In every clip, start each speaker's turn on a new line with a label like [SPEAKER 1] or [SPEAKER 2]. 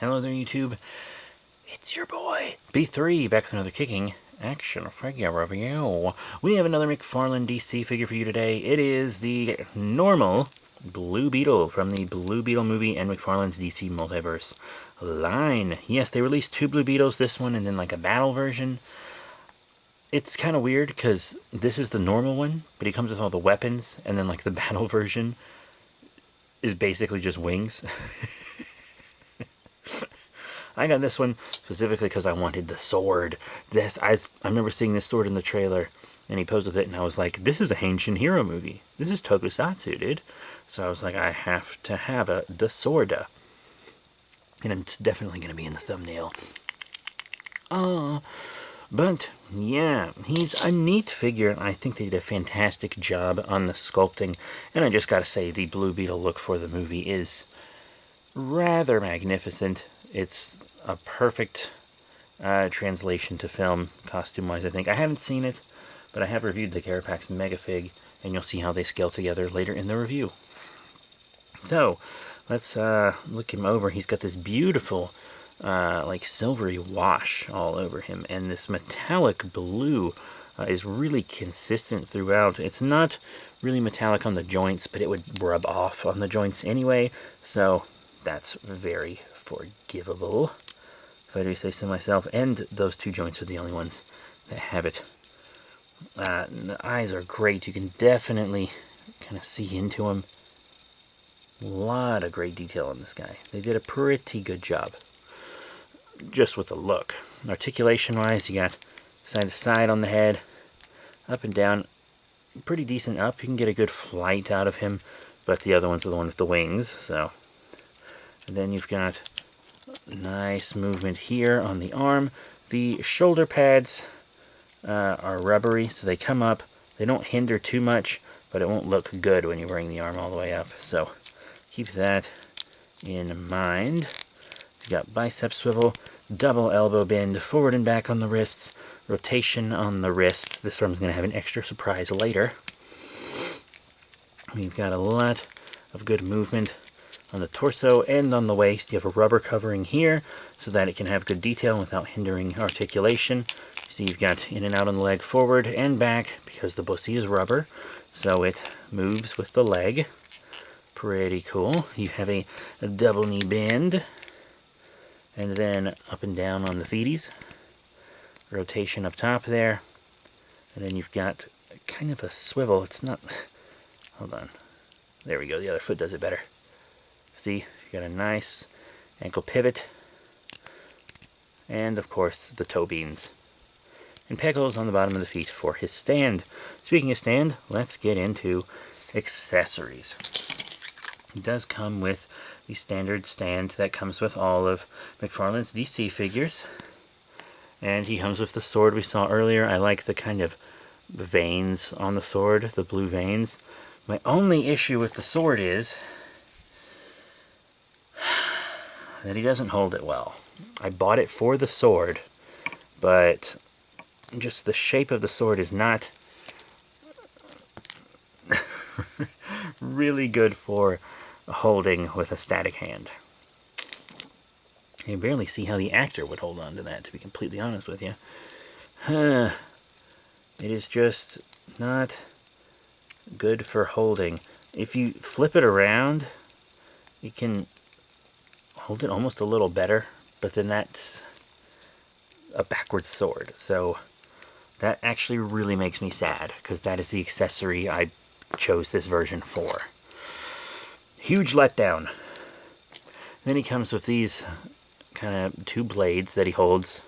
[SPEAKER 1] Hello there, YouTube. It's your boy, B3, back with another kicking action figure review. We have another McFarlane DC figure for you today. It is the normal Blue Beetle from the Blue Beetle movie and McFarlane's DC Multiverse line. Yes, they released two Blue Beetles, this one and then like a battle version. It's kind of weird because this is the normal one, but he comes with all the weapons, and then like the battle version is basically just wings. I got this one specifically because I wanted the sword. I remember seeing this sword in the trailer, and he posed with it, and I was like, this is a Henshin Hero movie. This is Tokusatsu, dude. So I was like, I have to have the sword. And it's definitely going to be in the thumbnail. But, yeah, he's a neat figure. I think they did a fantastic job on the sculpting. And I just got to say, the Blue Beetle look for the movie is rather magnificent. It's a perfect translation to film, costume-wise, I think. I haven't seen it, but I have reviewed the Carapax Megafig, and you'll see how they scale together later in the review. So, let's look him over. He's got this beautiful, like, silvery wash all over him, and this metallic blue is really consistent throughout. It's not really metallic on the joints, but it would rub off on the joints anyway, so that's very forgivable, if I do say so myself. And those two joints are the only ones that have it. The eyes are great. You can definitely kind of see into them. A lot of great detail on this guy. They did a pretty good job just with the look. Articulation wise, you got side to side on the head, up and down, pretty decent up. You can get a good flight out of him, but the other one's the one with the wings, so. And then you've got nice movement here on the arm. The shoulder pads are rubbery, so they come up. They don't hinder too much, but it won't look good when you bring the arm all the way up. So keep that in mind. You've got bicep swivel, double elbow bend, forward and back on the wrists, rotation on the wrists. This arm's going to have an extra surprise later. We've got a lot of good movement on the torso and on the waist. You have a rubber covering here so that it can have good detail without hindering articulation. See, you've got in and out on the leg, forward and back, because the bussy is rubber, so it moves with the leg. Pretty cool. You have a double knee bend, and then up and down on the feeties. Rotation up top there, and then you've got kind of a swivel. It's not, hold on. There we go, the other foot does it better. See, you got a nice ankle pivot, and of course the toe beans. And pegals on the bottom of the feet for his stand. Speaking of stand, let's get into accessories. It does come with the standard stand that comes with all of McFarlane's DC figures. And he comes with the sword we saw earlier. I like the kind of veins on the sword, the blue veins. My only issue with the sword is that he doesn't hold it well. I bought it for the sword, but just the shape of the sword is not really good for holding with a static hand. I barely see how the actor would hold on to that, to be completely honest with you. It is just not good for holding. If you flip it around, you can hold it almost a little better, but then that's a backwards sword. So that actually really makes me sad, because that is the accessory I chose this version for. Huge letdown. Then he comes with these kind of two blades that he holds.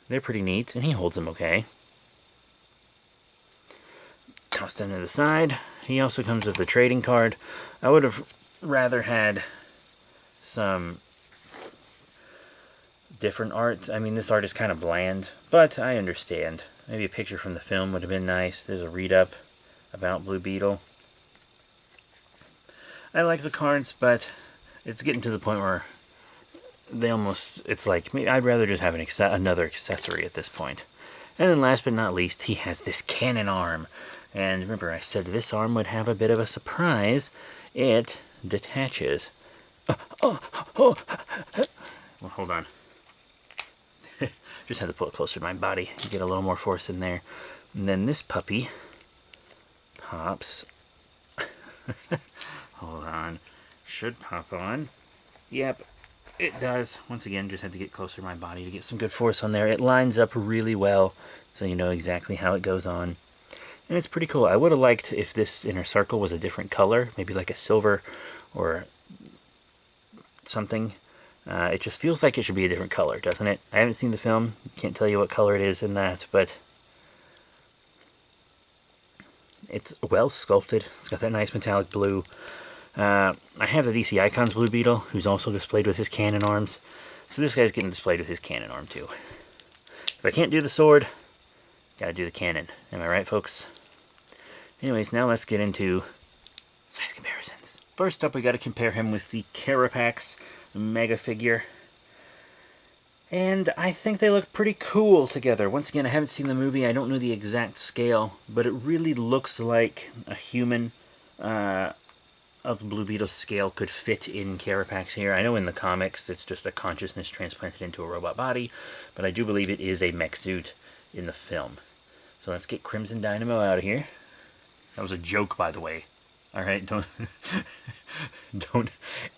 [SPEAKER 1] They're pretty neat, and he holds them okay. Toss them to the side. He also comes with a trading card. I would have rather had some different art. I mean, this art is kind of bland, but I understand. Maybe a picture from the film would have been nice. There's a read-up about Blue Beetle. I like the cards, but it's getting to the point where they almost, it's like, I'd rather just have another accessory at this point. And then last but not least, he has this cannon arm. And remember, I said this arm would have a bit of a surprise. It detaches. Well, hold on. Just had to pull it closer to my body to get a little more force in there. And then this puppy pops. Hold on. Should pop on. Yep, it does. Once again, just had to get closer to my body to get some good force on there. It lines up really well, so you know exactly how it goes on. And it's pretty cool. I would have liked if this inner circle was a different color, maybe like a silver or something. It just feels like it should be a different color, doesn't it? I haven't seen the film. Can't tell you what color it is in that, but it's well sculpted. It's got that nice metallic blue. I have the DC Icons Blue Beetle, who's also displayed with his cannon arms. So this guy's getting displayed with his cannon arm too. If I can't do the sword, gotta do the cannon. Am I right, folks? Anyways, now let's get into size comparisons. First up, we gotta compare him with the Carapax Mega figure. And I think they look pretty cool together. Once again, I haven't seen the movie. I don't know the exact scale, but it really looks like a human of the Blue Beetle scale could fit in Carapax here. I know in the comics it's just a consciousness transplanted into a robot body, but I do believe it is a mech suit in the film. So let's get Crimson Dynamo out of here. That was a joke, by the way. Alright, don't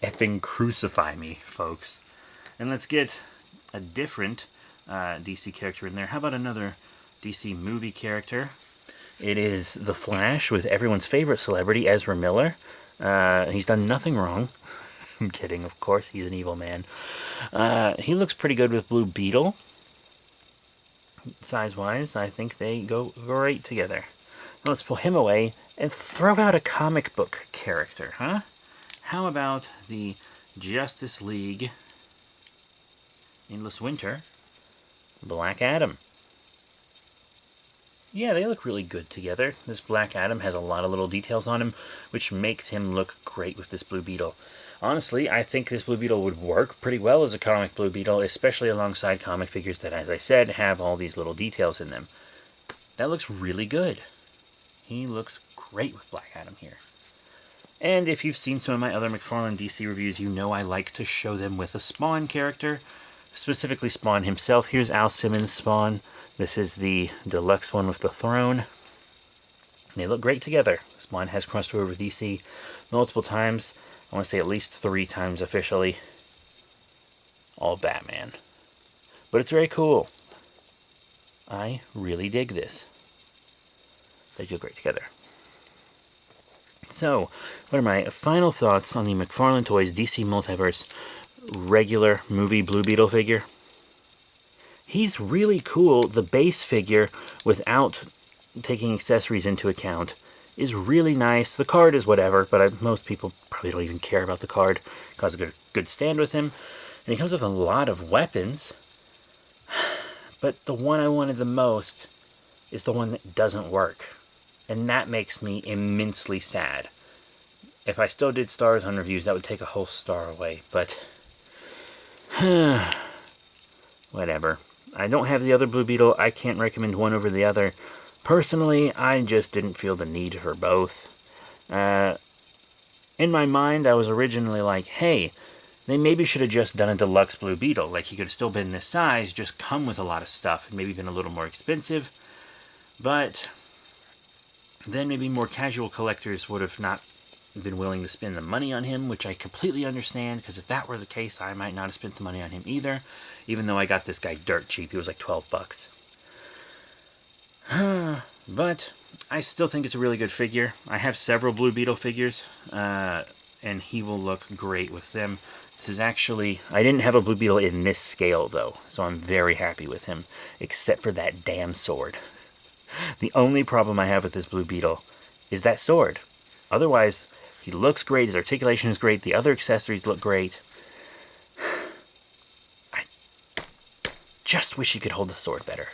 [SPEAKER 1] effing crucify me, folks. And let's get a different DC character in there. How about another DC movie character? It is The Flash with everyone's favorite celebrity, Ezra Miller. He's done nothing wrong. I'm kidding, of course. He's an evil man. He looks pretty good with Blue Beetle. Size-wise, I think they go great together. Now let's pull him away and throw out a comic book character, huh? How about the Justice League Endless Winter Black Adam? Yeah, they look really good together. This Black Adam has a lot of little details on him, which makes him look great with this Blue Beetle. Honestly, I think this Blue Beetle would work pretty well as a comic Blue Beetle, especially alongside comic figures that, as I said, have all these little details in them. That looks really good. He looks great with Black Adam here. And if you've seen some of my other McFarlane DC reviews, you know I like to show them with a Spawn character, specifically Spawn himself. Here's Al Simmons' Spawn. This is the deluxe one with the throne. They look great together. Spawn has crossed over with DC multiple times. I want to say at least 3 times officially. All Batman. But it's very cool. I really dig this. They feel great together. So, what are my final thoughts on the McFarlane Toys DC Multiverse regular movie Blue Beetle figure? He's really cool. The base figure, without taking accessories into account, is really nice. The card is whatever, but most people probably don't even care about the card. Cause a good stand with him. And he comes with a lot of weapons. But the one I wanted the most is the one that doesn't work. And that makes me immensely sad. If I still did stars on reviews, that would take a whole star away. But whatever. I don't have the other Blue Beetle. I can't recommend one over the other. Personally, I just didn't feel the need for both. In my mind, I was originally like, hey, they maybe should have just done a deluxe Blue Beetle. Like, he could have still been this size, just come with a lot of stuff, and maybe been a little more expensive. But then maybe more casual collectors would have not been willing to spend the money on him, which I completely understand, because if that were the case, I might not have spent the money on him either, even though I got this guy dirt cheap. He was like 12 bucks. But I still think it's a really good figure. I have several Blue Beetle figures, and he will look great with them. This is actually, I didn't have a Blue Beetle in this scale, though, so I'm very happy with him, except for that damn sword. The only problem I have with this Blue Beetle is that sword. Otherwise, he looks great, his articulation is great, the other accessories look great. I just wish he could hold the sword better.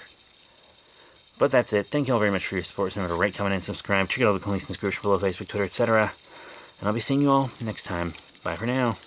[SPEAKER 1] But that's it. Thank you all very much for your support. Remember to rate, comment, and subscribe. Check out all the links in the description below, Facebook, Twitter, etc. And I'll be seeing you all next time. Bye for now.